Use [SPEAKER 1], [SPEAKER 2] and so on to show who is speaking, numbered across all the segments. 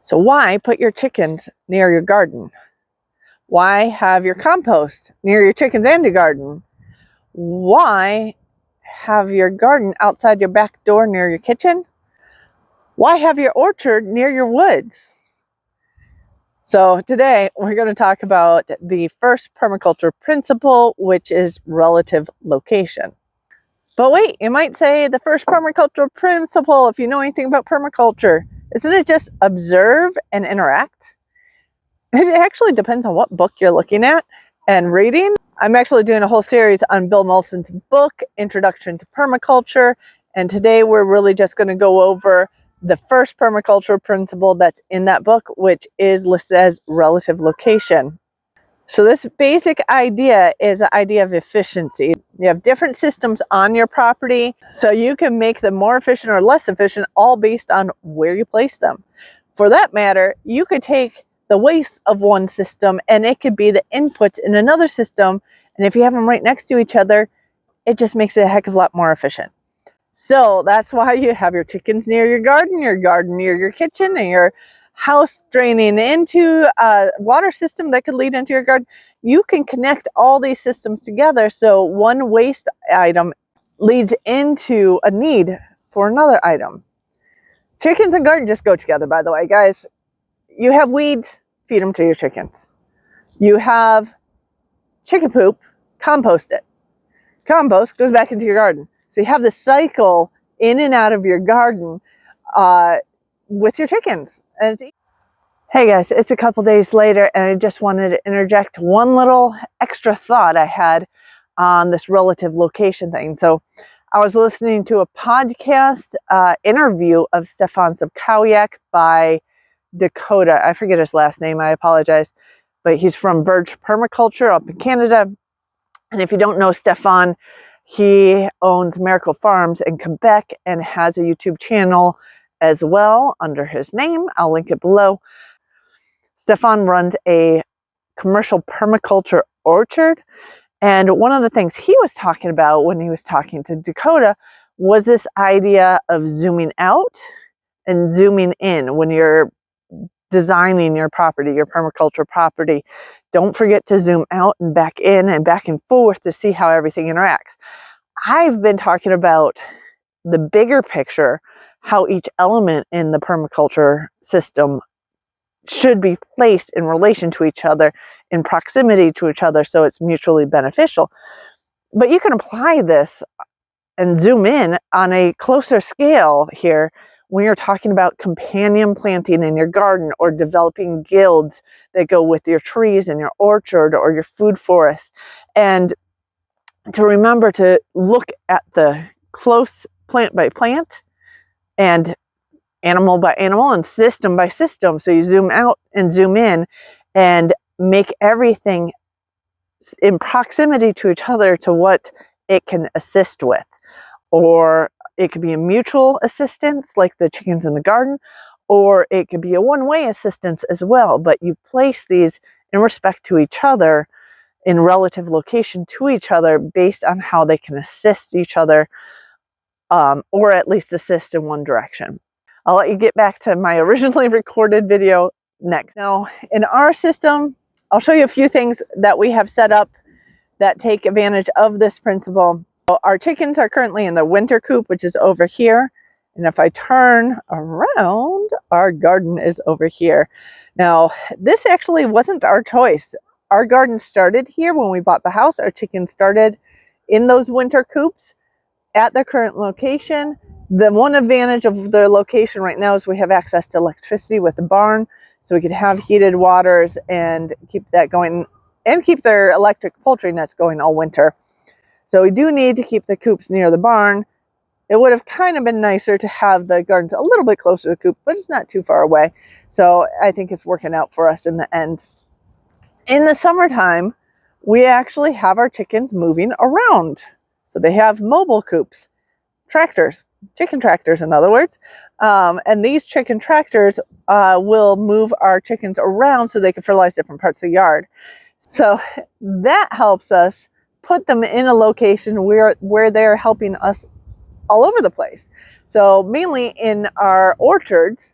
[SPEAKER 1] So why put your chickens near your garden? Why have your compost near your chickens and your garden? Why have your garden outside your back door near your kitchen? Why have your orchard near your woods? So today we're going to talk about the first permaculture principle, which is relative location. But wait, you might say the first permaculture principle, if you know anything about permaculture, isn't it just observe and interact? It actually depends on what book you're looking at and reading. I'm actually doing a whole series on Bill Mollison's book, Introduction to Permaculture. And today we're really just going to go over the first permaculture principle that's in that book, which is listed as relative location. So this basic idea is the idea of efficiency. You have different systems on your property, so you can make them more efficient or less efficient, all based on where you place them. For that matter, you could take the waste of one system and it could be the inputs in another system. And if you have them right next to each other, it just makes it a heck of a lot more efficient. So that's why you have your chickens near your garden near your kitchen, and your house draining into a water system that could lead into your garden. You can connect all these systems together so one waste item leads into a need for another item. Chickens and garden just go together, by the way, guys. You have weeds, feed them to your chickens. You have chicken poop, compost it. Compost goes back into your garden. So you have the cycle in and out of your garden with your chickens. And hey guys, it's a couple days later, and I just wanted to interject one little extra thought I had on this relative location thing. So I was listening to a podcast interview of Stefan Sobkowiak by Dakota. I forget his last name, I apologize. But he's from Birch Permaculture up in Canada. And if you don't know Stefan, he owns Miracle Farms in Quebec and has a YouTube channel as well under his name. I'll link it below. Stefan runs a commercial permaculture orchard. And one of the things he was talking about when he was talking to Dakota was this idea of zooming out and zooming in when you're designing your property, your permaculture property. Don't forget to zoom out and back in and back and forth to see how everything interacts. I've been talking about the bigger picture, how each element in the permaculture system should be placed in relation to each other, in proximity to each other, so it's mutually beneficial. But you can apply this and zoom in on a closer scale here when you're talking about companion planting in your garden, or developing guilds that go with your trees in your orchard or your food forest. And to remember to look at the close plant by plant and animal by animal and system by system. So you zoom out and zoom in and make everything in proximity to each other to what it can assist with. Or it could be a mutual assistance like the chickens in the garden, or it could be a one-way assistance as well. But you place these in respect to each other, in relative location to each other, based on how they can assist each other, or at least assist in one direction. I'll let you get back to my originally recorded video next. Now, in our system, I'll show you a few things that we have set up that take advantage of this principle. So our chickens are currently in the winter coop, which is over here. And if I turn around, our garden is over here. Now, this actually wasn't our choice. Our garden started here when we bought the house. Our chickens started in those winter coops at their current location. The one advantage of their location right now is we have access to electricity with the barn, so we could have heated waters and keep that going, and keep their electric poultry nets going all winter. So we do need to keep the coops near the barn. It would have kind of been nicer to have the gardens a little bit closer to the coop, but it's not too far away. So I think it's working out for us in the end. In the summertime, we actually have our chickens moving around. So they have mobile coops, tractors, chicken tractors in other words. And these chicken tractors will move our chickens around so they can fertilize different parts of the yard. So that helps us put them in a location where they're helping us all over the place. So mainly in our orchards,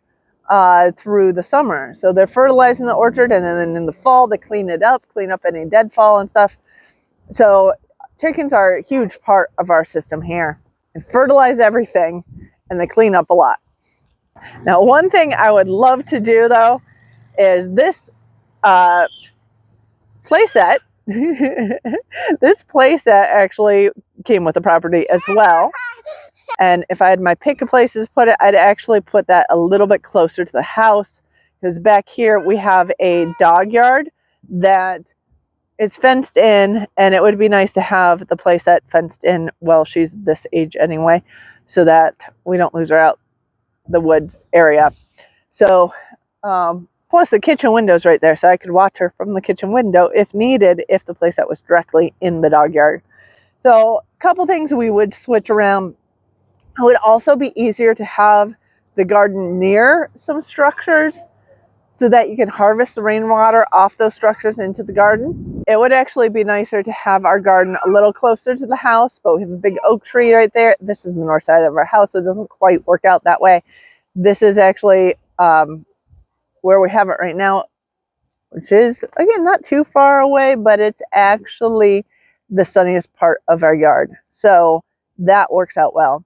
[SPEAKER 1] through the summer. So they're fertilizing the orchard, and then in the fall they clean it up, clean up any deadfall and stuff. So chickens are a huge part of our system here. They fertilize everything, and they clean up a lot. Now, one thing I would love to do though is this playset. This playset actually came with the property as well. And if I had my pick of places put it, I'd actually put that a little bit closer to the house, because back here we have a dog yard that is fenced in, and it would be nice to have the playset fenced in. Well, she's this age anyway, so that we don't lose her out the woods area. So plus the kitchen window's right there, so I could watch her from the kitchen window if needed, if the playset was directly in the dog yard. So a couple things we would switch around. It would also be easier to have the garden near some structures so that you can harvest the rainwater off those structures into the garden. It would actually be nicer to have our garden a little closer to the house, but we have a big oak tree right there. This is the north side of our house, so it doesn't quite work out that way. This is actually where we have it right now, which is, again, not too far away, but it's actually the sunniest part of our yard. So that works out well.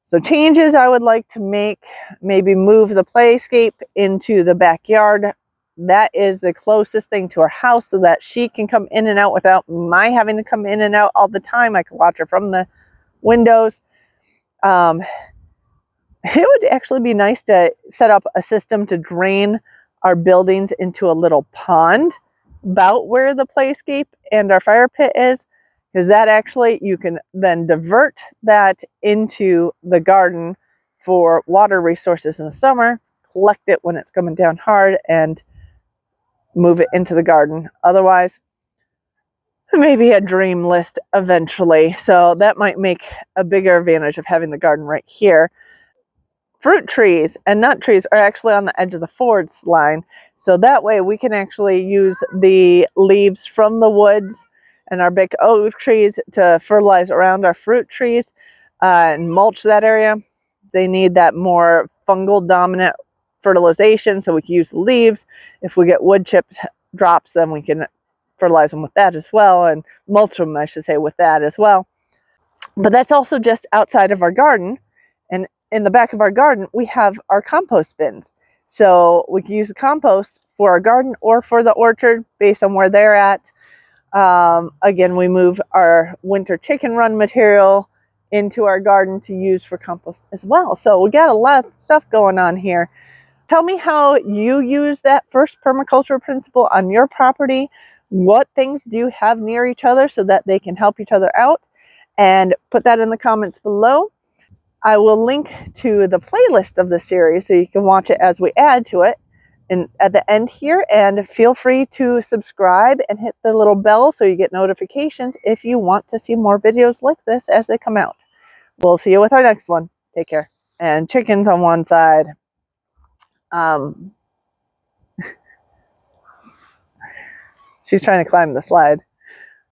[SPEAKER 1] So changes I would like to make, maybe move the playscape into the backyard. That is the closest thing to our house, so that she can come in and out without my having to come in and out all the time. I can watch her from the windows. It would actually be nice to set up a system to drain our buildings into a little pond about where the playscape and our fire pit is, because that actually, you can then divert that into the garden for water resources in the summer, collect it when it's coming down hard, and move it into the garden. Otherwise, maybe a dream list eventually. So that might make a bigger advantage of having the garden right here. Fruit trees and nut trees are actually on the edge of the forest line. So that way we can actually use the leaves from the woods and our big oak trees to fertilize around our fruit trees and mulch that area. They need that more fungal dominant fertilization, so we can use the leaves. If we get wood chip drops, then we can fertilize them with that as well, and mulch them, I should say, with that as well. But that's also just outside of our garden. And in the back of our garden, we have our compost bins. So we can use the compost for our garden or for the orchard based on where they're at. Again, we move our winter chicken run material into our garden to use for compost as well. So we got a lot of stuff going on here. Tell me how you use that first permaculture principle on your property. What things do you have near each other so that they can help each other out? And put that in the comments below. I will link to the playlist of the series so you can watch it as we add to it at the end here. And feel free to subscribe and hit the little bell so you get notifications if you want to see more videos like this as they come out. We'll see you with our next one. Take care. And chickens on one side. She's trying to climb the slide.